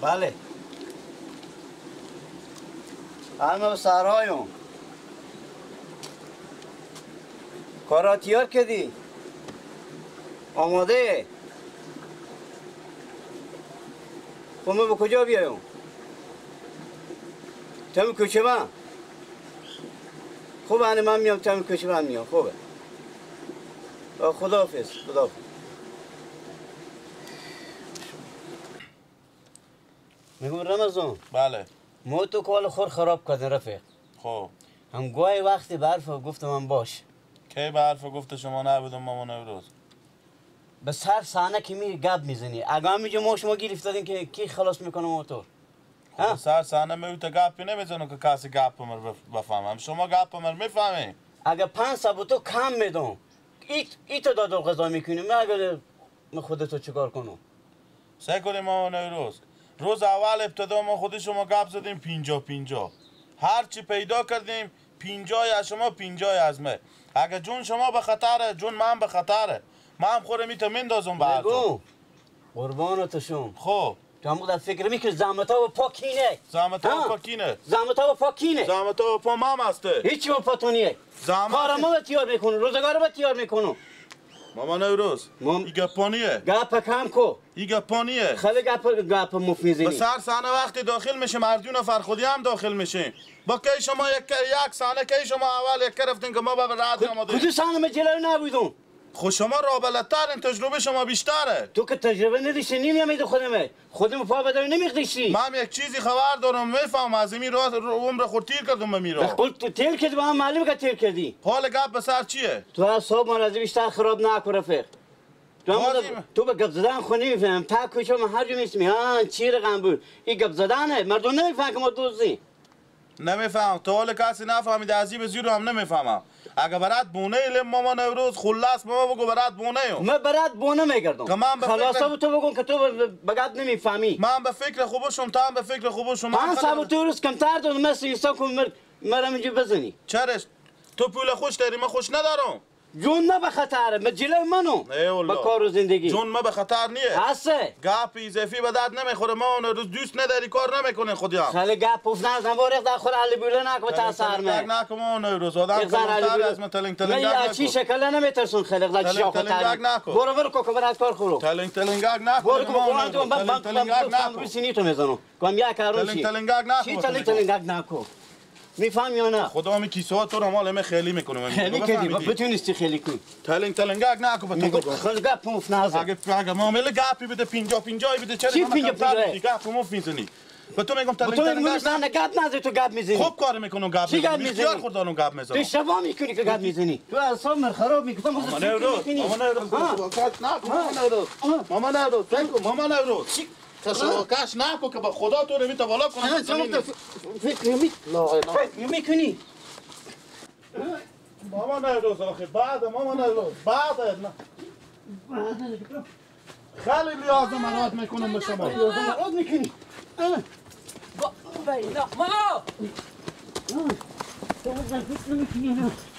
بله همه به سرایم کارا تیار کردی؟ آماده؟ خب من به کجا بیایم؟ تم کوچه من؟ خوب من میام تم کوچه من میام خوبه خداحافظ خداحافظ میگم رمضان بله ما تو کال خور خراب کردن رفیق خب هم گاهی وقتی به حرف گفتم من باش کی به حرف گفت شما نبودم مامان نوروز به سر صحنه که میری گپ میزنی اگه همینجا ما شما گیر افتادین که کی خلاص میکنه موتور خب سر صحنه میوت گپی نمیزنم که کسی گپ مر بفهمم شما گپ مر میفهمی اگه 5 تو کم میدم ای تو داد قضا میکنی من اگه من خودتو چیکار کنم سعی کنیم مامان نوروز روز اول ابتدا ما خود شما گپ زدیم 50 هر چی پیدا کردیم 50 از شما 50 از من اگه جون شما به خطره جون من به خطره من خودم میتونم میندازم به بگو قربانت شم خب تو هم در فکر میکنی زحمتا و پا کینه زحمتا و پا کینه زحمتا و پا کینه زحمتا و پا مام هسته هیچی و پا تو نیه کارم ما تیار میکنم روزگار با تیار میکنم ماما نوروز ای گپانیه گپ کم کو ای گپانیه خیلی گپ مفیزینی به سر صحنه وقتی داخل میشه مردیون فرخودی هم داخل میشیم با کی شما یک صحنه کی شما اول یک رفتین که ما به رد آماده کدوم صحنه من جلوی نبودم خب شما را بلدترین تجربه شما بیشتره تو که تجربه نداشتی نمیامید خودم پا بدوی نمیخدیشتی من یک چیزی خبر دارم میفهم از این راه عمر خود تیر کردم به میرا قلت تو تیر کردی با هم معلومه که تیر کردی حال گپ به سر چیه تو اعصاب من از بیشتر خراب نکن رفیق تو به گپ زدن خو نمیفهم تا کجا من هر جا میسمی ها چی رقم بود این گپ زدنه مردم نمیفهم که ما دوستی نمیفهم تو حال کسی نفهمیده از این زیرو هم نمیفهمم اگه برات بونه ایم ماما نوروز خلاص ما بگو برات بونه ایم من برات بونه میگردم خلاصا تو بگو که تو بگات نمیفهمی من به فکر خوبشم تا هم به فکر خوبشم من صبر تو روز کمتر دارم مثل ایسا کن مرم اینجا بزنی چرش تو پول خوش داری من خوش ندارم جون ما به خطره من جلوی منو با کار و زندگی جون ما به خطر نیه هسته گپ اضافی به درد نمیخوره ما اون روز دوست نداری کار نمیکنه خودی هم خیلی گپ پوف نزن بارق در خور علی بوله نکو تاثر می نکو ما اون روز آدم کلمتر از من تلنگ نکو چی شکل نمیترسون خیلی در چی آخو نکو برو کو که برات کار خورو تلنگ نکو برو کو من روسینی تو میزنم کم یک کارون چی تلنگ نکو میفهم یا نه خدا می کیسه تو رو مال خیلی میکنه خیلی کدی بتونستی خیلی کن تلنگ نکو به تو خیلی گپ پوف نزن اگه معامله گپی بده 50 بده چرا چی 50 گپ مف میزنی به تو میگم تلنگ نه گپ نزن تو گپ میزنی خوب کار میکنم گپ چی گپ میزنی خوردانم گپ میزنم تو شبا میکنی که گپ میزنی تو اصلا من خراب میکنم ماما نوروز کش نکو که با خدا تو رو میتونه بالا کنم فکر میکنی ماما نوروز آخه بعد ماما نوروز بعد خیلی لیاز مراد میکنم به شما لیاز مراد میکنی ماما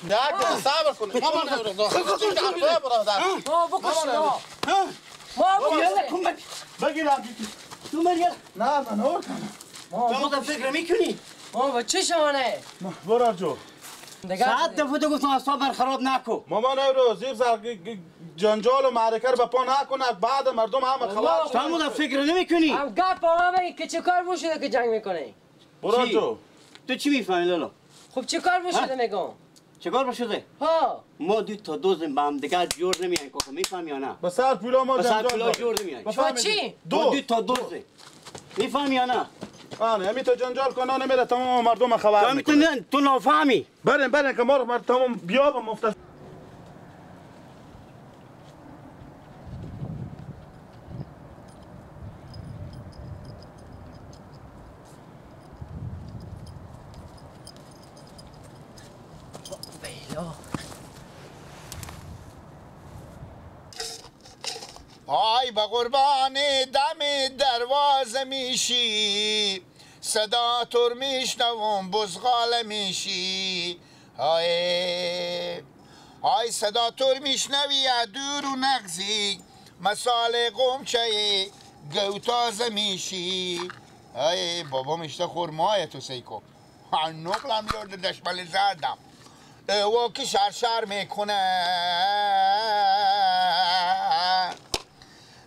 نه صبر کن ماما نوروز بگیرم تو مریا نه من نور کنم تو فکر میکنی با چه شانه برو جو ساعت دفعه تو گفتم اصلا خراب نکو ماما نوروز جنجال و معرکه رو به پا نکنه بعد مردم همه خلاص تو هم فکر نمیکنی هم گپ با ما بگی که چه کار بوشده که جنگ میکنه برو جو تو چی میفهمی لالا خب چه کار بوشده میگم چه کار بوشده ها ما دو تا دوزیم با هم دیگه جور نمیان که میفهمی یا نه به سر پولا ما جنجال پولا جور نمیان با چی دو تا دوزه میفهمی یا نه آره همی تو جنجال کنه نمیره تمام مردم خبر میکنه تو نفهمی برن که ما تمام بیا به مفت آی با قربان دم دروازه میشی صدا تور میشنوم بزغاله میشی آی صدا تور میشنوی دور و نغزی مثال قمچه گوتاز میشی. ای بابا میشته خورمای تو سیکو نقلم یاد دشمل زدم او که شرشر میکنه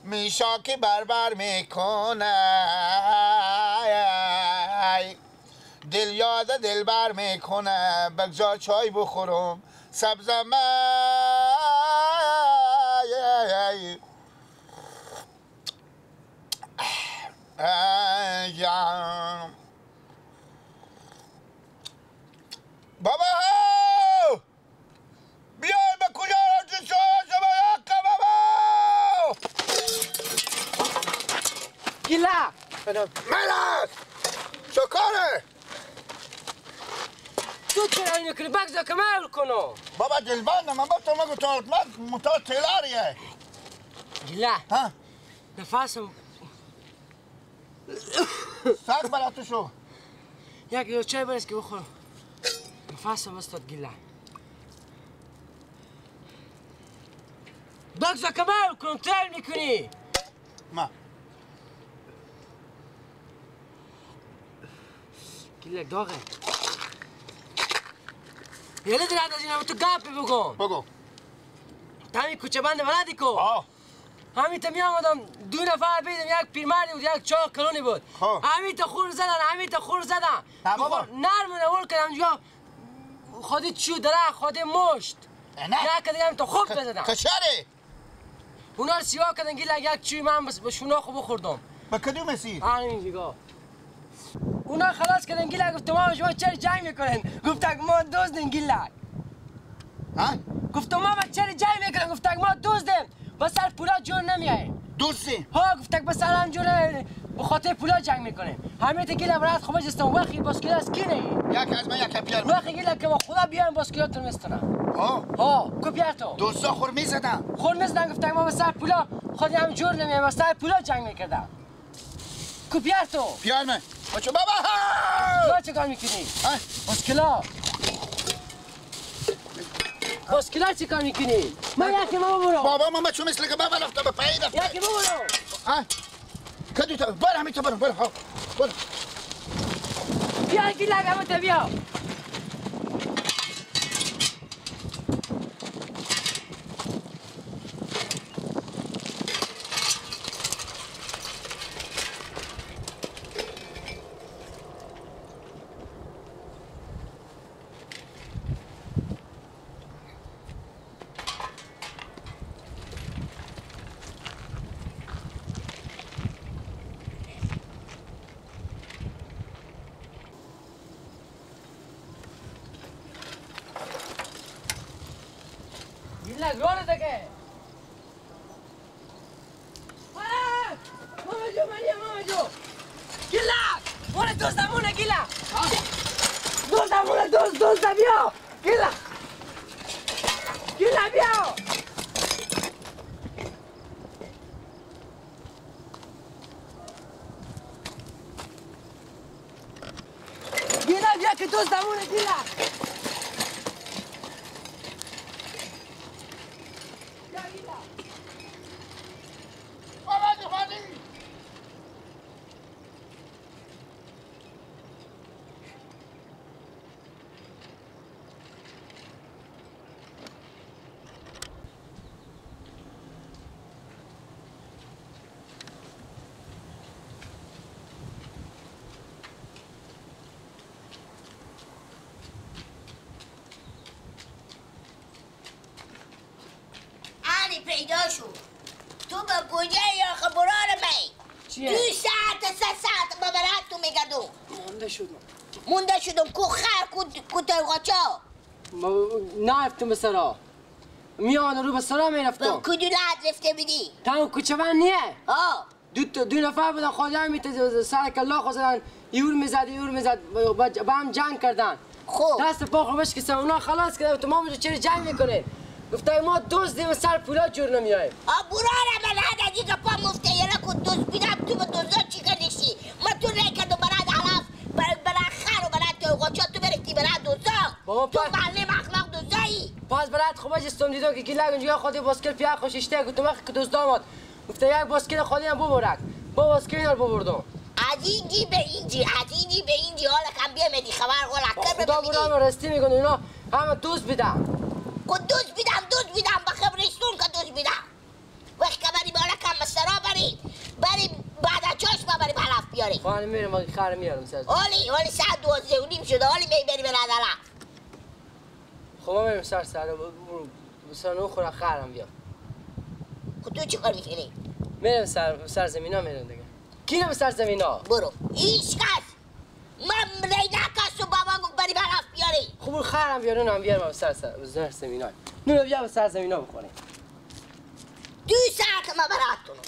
میشا که بربر میکنه دل یاد دلبر میکنه بگذار چای بخورم سبزم بابا بیای به کجا را چه شما یکا بابا گیلا ملک شکاره تو چرا اینو کنی بگذار که من کنو بابا دلبندم من با تو مگو تو متا تیلاریه گیلا ها نفسم ساک برا تو شو یک لیتر چای برس که بخورم نفسم استاد گیلا بگذار که من کنترل میکنی ما گیلا داغه یلی درد از اینم تو گپی بگو تامی کوچه بند بلدی کو آه همین تا می آمدم دو نفر بیدم یک پیرمردی بود یک چاق کلونی بود همین تا خور زدن نه بابا نرم نور کردم جا خودی چیو درخ خودی مشت نه کدیم تا خوب بزدم کچره اونا رو سیاه کردن گیلا یک چوی من به شوناخو بخوردم با کدوم مسیر همین دیگه اونا خلاص کردن گیلا گفت ما شما چرا جنگ میکنن گفتن ما دوستیم گیلا ها گفتم ما چرا جنگ میکنن گفتن ما دوستیم با سر پولا جور نمیاییم دوستی ها گفتک بس الان جوره به خاطر پولا جنگ میکنه همه گیلا برات خوبش استم وقتی باسکیلا از کی نه یک از من یک پیار وقتی گیلا که با خدا بیان باسکیلاتون میستنم ها کو پیار تو دوستا خورمی زدم خورمی زدن گفتک ما به سر پولا خودی هم جور نمیایم با سر پولا جنگ میکردم کو پیار تو پیار من بچه بابا تو چه کار میکنی باسکیلا چی کار میکنی من یکی ما برو بابا من چون مثل که بابا رفته به پایین رفته یکی ما برو ها کدو تا برو همین تو برو ها برو بیا گیلا همه تا بیا گیلا گرانه دکه ماما جو گیلا مونه دوستمونه گیلا دوستمونه دوست بیا گیلا بیا گیلا بیا که دوستمونه گیلا پیدا شد تو به کجا یا خبران می چیه؟ 2 ساعت 3 ساعت با برات تو میگردم مونده شدم کو خر کو ترغاچا نرفتم به سرا میان رو به سرا میرفتم کدو لحظ رفته بیدی تاون کوچه من نیه آه دو نفر بودن خواهی همیت سر کلا خوزدن یور میزد با هم جنگ کردن خوب دست پا خوبش که اونا خلاص کردن تو ما چرا جنگ میکنه گفتن ما دوست دیم سر پولا جور نمیاییم براره من هر دیگه پا مفته یه کو دوست بیدم تو به دوزا چی کردشی ما تو ریکد و براد حلاف برا خر و برا ترغاچا تو برکتی برا دوزا تو معلم اخلاق دوزایی پس برات خوبش استم دیدم که گیلا گنجیا خودی باسکل پیا خوششته گفتم وقت که دوست داماد گفته یک باسکل خودی هم ببرک بابا از که اینا رو ببردم از اینجی به اینجی حالا کم بیامدی خبر غلط کرد خدا برام راستی میکنه اینا همه دوست بیدم دوست بیدم با خبرستون که دوست بیدم وقت که بری بالا کم مسترا بری بعد از چاشم بری بلاف بیاری خواهی میرم اگه خر میارم سر حالی ساعت 12:30 شده حالی بری به ندارم خب ما میرم سر نو خورا خرم بیا خب تو چی کار میکنی؟ میرم سر زمینا میرم دیگه کی نم سر زمینا؟ برو هیچ کس من نکس و بابا گفت بری بلاف بیاری خب برو خرم بیار نونم بیارم سر زمینا نونم بیارم سر زمینا بخوریم 2 ساعت ما براتونو